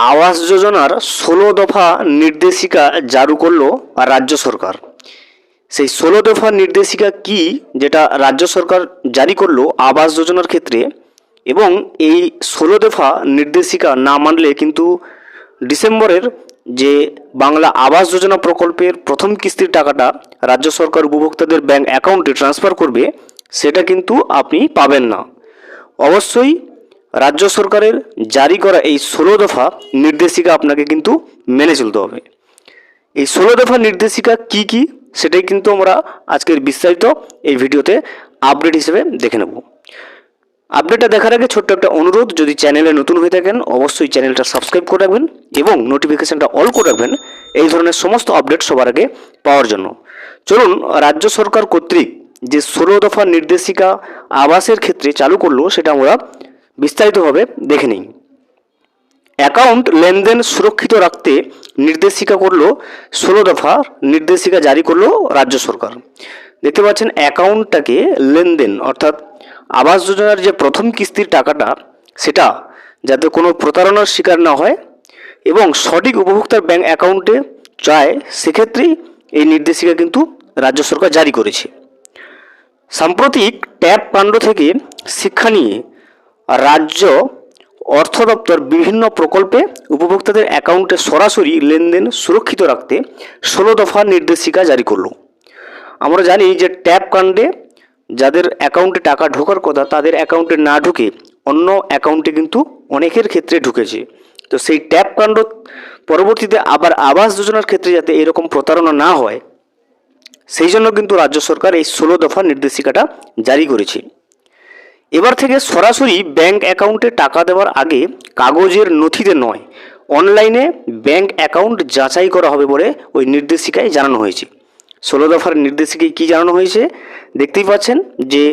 আবাস যোজনার ১৬ দফা নির্দেশিকা জারি করলো রাজ্য সরকার। সেই ১৬ দফা নির্দেশিকা কি, যেটা রাজ্য সরকার জারি করলো আবাস যোজনার ক্ষেত্রে, এবং এই ১৬ দফা নির্দেশিকা না মানলে কিন্তু ডিসেম্বরের যে বাংলা আবাস যোজনা প্রকল্পের প্রথম কিস্তির টাকাটা রাজ্য সরকার উপভোক্তাদের ব্যাংক অ্যাকাউন্টে ট্রান্সফার করবে, সেটা কিন্তু আপনি পাবেন না। অবশ্যই রাজ্য সরকারের জারি করা এই ১৬ দফা নির্দেশিকা আপনাকে কিন্তু মেনে চলতে হবে। এই ১৬ দফা নির্দেশিকা কি কি সেটাই কিন্তু আমরা আজকের বিস্তারিত এই ভিডিওতে আপডেট হিসেবে দেখে নেব। আপডেটটা দেখার আগে ছোট্ট একটা অনুরোধ, যদি চ্যানেলে নতুন হয়ে থাকেন অবশ্যই চ্যানেলটা সাবস্ক্রাইব করে রাখবেন এবং নোটিফিকেশনটা অল করে রাখবেন এই ধরনের সমস্ত আপডেট সবার আগে পাওয়ার জন্য। চলুন, রাজ্য সরকার কর্তৃক যে ১৬ দফা নির্দেশিকা আবাসের ক্ষেত্রে চালু করলো সেটা আমরা বিস্তারিতভাবে দেখে নিই। অ্যাকাউন্ট লেনদেন সুরক্ষিত রাখতে নির্দেশিকা করলো ১৬ দফা নির্দেশিকা জারি করলো রাজ্য সরকার। দেখতে পাচ্ছেন অ্যাকাউন্টটাকে লেনদেন, অর্থাৎ আবাস যোজনার যে প্রথম কিস্তির টাকাটা সেটা যাতে কোনো প্রতারণার শিকার না হয় এবং সঠিক উপভোক্তার ব্যাংক অ্যাকাউন্টে যায়, সেক্ষেত্রেই এই নির্দেশিকা কিন্তু রাজ্য সরকার জারি করেছে। সাম্প্রতিক ট্যাব কাণ্ড থেকে শিক্ষা নিয়ে রাজ্য অর্থ দপ্তর বিভিন্ন প্রকল্পে উপভোক্তাদের অ্যাকাউন্টে সরাসরি লেনদেন সুরক্ষিত রাখতে ১৬ দফা নির্দেশিকা জারি করলো। আমরা জানি যে ট্যাব কাণ্ডে যাদের অ্যাকাউন্টে টাকা ঢোকার কথা তাদের অ্যাকাউন্টে না ঢুকে অন্য অ্যাকাউন্টে কিন্তু অনেকের ক্ষেত্রে ঢুকেছে। তো সেই ট্যাব কাণ্ড পরবর্তীতে আবার আবাস যোজনার ক্ষেত্রে যাতে এরকম প্রতারণা না হয়, সেই জন্য কিন্তু রাজ্য সরকার এই ১৬ দফা নির্দেশিকাটা জারি করেছে। এবার থেকে সরাসরি ব্যাংক অ্যাকাউন্টে টাকা দেওয়ার আগে কাগজের নথিতে নয়, অনলাইনে ব্যাংক অ্যাকাউন্ট যাচাই করা হবে বলে ওই নির্দেশিকায় জানানো হয়েছে। ১৬ দফার নির্দেশিকায় কী জানানো হয়েছে দেখতেই পাচ্ছেন, যে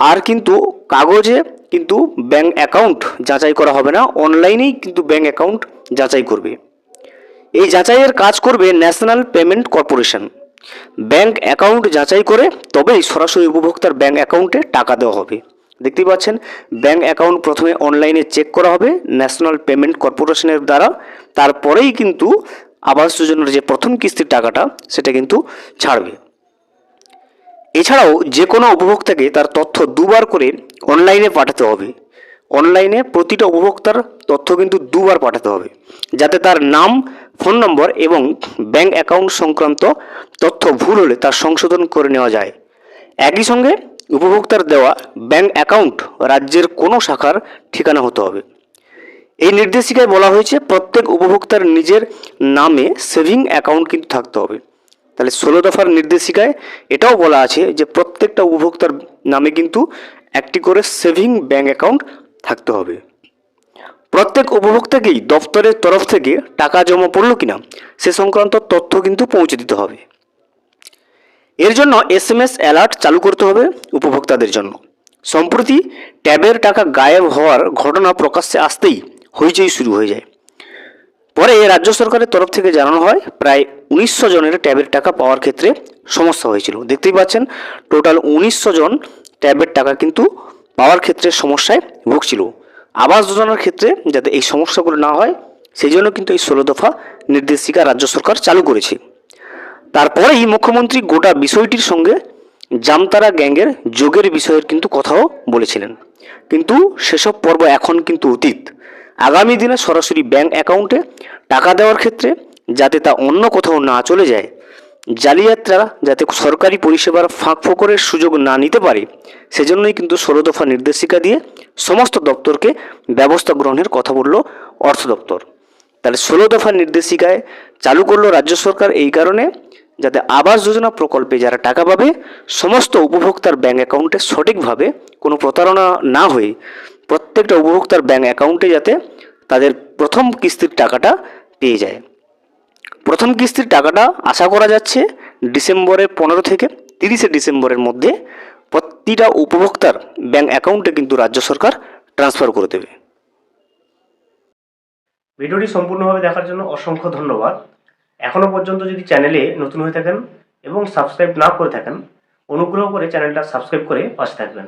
আর কিন্তু কাগজে কিন্তু ব্যাংক অ্যাকাউন্ট যাচাই করা হবে না, অনলাইনেই কিন্তু ব্যাংক অ্যাকাউন্ট যাচাই করবে। এই যাচাইয়ের কাজ করবে national payment corporation. Bank account যাচাই করে তবেই সরাসরি উপভোক্তার ব্যাংক অ্যাকাউন্টে টাকা দেওয়া হবে। দেখতেই পাচ্ছেন, ব্যাংক অ্যাকাউন্ট প্রথমে অনলাইনে চেক করা হবে ন্যাশনাল পেমেন্ট কর্পোরেশনের দ্বারা, তারপরেই কিন্তু আবাস যোজনার যে প্রথম কিস্তির টাকাটা সেটা কিন্তু ছাড়বে। এছাড়াও যে কোনো উপভোক্তাকে তার তথ্য দুবার করে অনলাইনে পাঠাতে হবে। অনলাইনে প্রতিটা উপভোক্তার তথ্য কিন্তু দুবার পাঠাতে হবে, যাতে তার নাম, ফোন নম্বর এবং ব্যাংক অ্যাকাউন্ট সংক্রান্ত তথ্য ভুল হলে তার সংশোধন করে নেওয়া যায়। একই সঙ্গে উপভোক্তার দেওয়া ব্যাংক অ্যাকাউন্ট রাজ্যের কোনো শাখার ঠিকানা হতে হবে। এই নির্দেশিকায় বলা হয়েছে প্রত্যেক উপভোক্তার নিজের নামে সেভিং অ্যাকাউন্ট কিন্তু থাকতে হবে। তাহলে ১৬ দফার নির্দেশিকায় এটাও বলা আছে যে প্রত্যেকটা উপভোক্তার নামে কিন্তু একটি করে সেভিং ব্যাংক অ্যাকাউন্ট থাকতে হবে। প্রত্যেক উপভোক্তাকেই দপ্তরের তরফ থেকে টাকা জমা পড়লো কিনা সে সংক্রান্ত তথ্য কিন্তু পৌঁছে দিতে হবে। এর জন্য SMS অ্যালার্ট চালু করতে হবে উপভোক্তাদের জন্য। সম্প্রতি ট্যাবের টাকা গায়েব হওয়ার ঘটনা প্রকাশ্যে আসতেই হইচই শুরু হয়ে যায়। পরে রাজ্য সরকারের তরফ থেকে জানানো হয় প্রায় ১৯০০ জনের ট্যাবের টাকা পাওয়ার ক্ষেত্রে সমস্যা হয়েছিল। দেখতেই পাচ্ছেন, টোটাল ১৯০০ জন ট্যাবের টাকা কিন্তু পাওয়ার ক্ষেত্রে সমস্যায় ভুগছিল। আবাস যোজনার ক্ষেত্রে যাতে এই সমস্যাগুলো না হয় সেই জন্য কিন্তু এই ১৬ দফা নির্দেশিকা রাজ্য সরকার চালু করেছে। তারপরেই মুখ্যমন্ত্রী গোটা বিষয়টির সঙ্গে জামতারা গ্যাংয়ের যোগের বিষয়ের কিন্তু কথাও বলেছিলেন, কিন্তু সেসব পর্ব এখন কিন্তু অতীত। আগামী দিনে সরাসরি ব্যাংক অ্যাকাউন্টে টাকা দেওয়ার ক্ষেত্রে যাতে তা অন্য কোথাও না চলে যায়, জালিয়াতরা যাতে সরকারি পরিষেবার ফাঁক ফোকরের সুযোগ না নিতে পারে, সেজন্যই কিন্তু ১৬ দফা নির্দেশিকা দিয়ে সমস্ত দপ্তরকে ব্যবস্থা গ্রহণের কথা বলল অর্থ দপ্তর। তাহলে ১৬ দফা নির্দেশিকায় চালু করলো রাজ্য সরকার এই কারণে, যাতে আবাস যোজনা প্রকল্পে যারা টাকা পাবে সমস্ত উপভোক্তার ব্যাংক অ্যাকাউন্টে সঠিকভাবে কোনো প্রতারণা না হয়ে প্রত্যেকটা উপভোক্তার ব্যাংক অ্যাকাউন্টে যাতে তাদের প্রথম কিস্তির টাকাটা পেয়ে যায়। প্রথম কিস্তির টাকাটা আশা করা যাচ্ছে ডিসেম্বরের ১৫ থেকে ৩০শে ডিসেম্বরের মধ্যে প্রতিটা উপভোক্তার ব্যাংক অ্যাকাউন্টে কিন্তু রাজ্য সরকার ট্রান্সফার করে দেবে। ভিডিওটি সম্পূর্ণভাবে দেখার জন্য অসংখ্য ধন্যবাদ। এখনও পর্যন্ত যদি চ্যানেলে নতুন হয়ে থাকেন এবং সাবস্ক্রাইব না করে থাকেন, অনুগ্রহ করে চ্যানেলটা সাবস্ক্রাইব করে পাশে থাকবেন।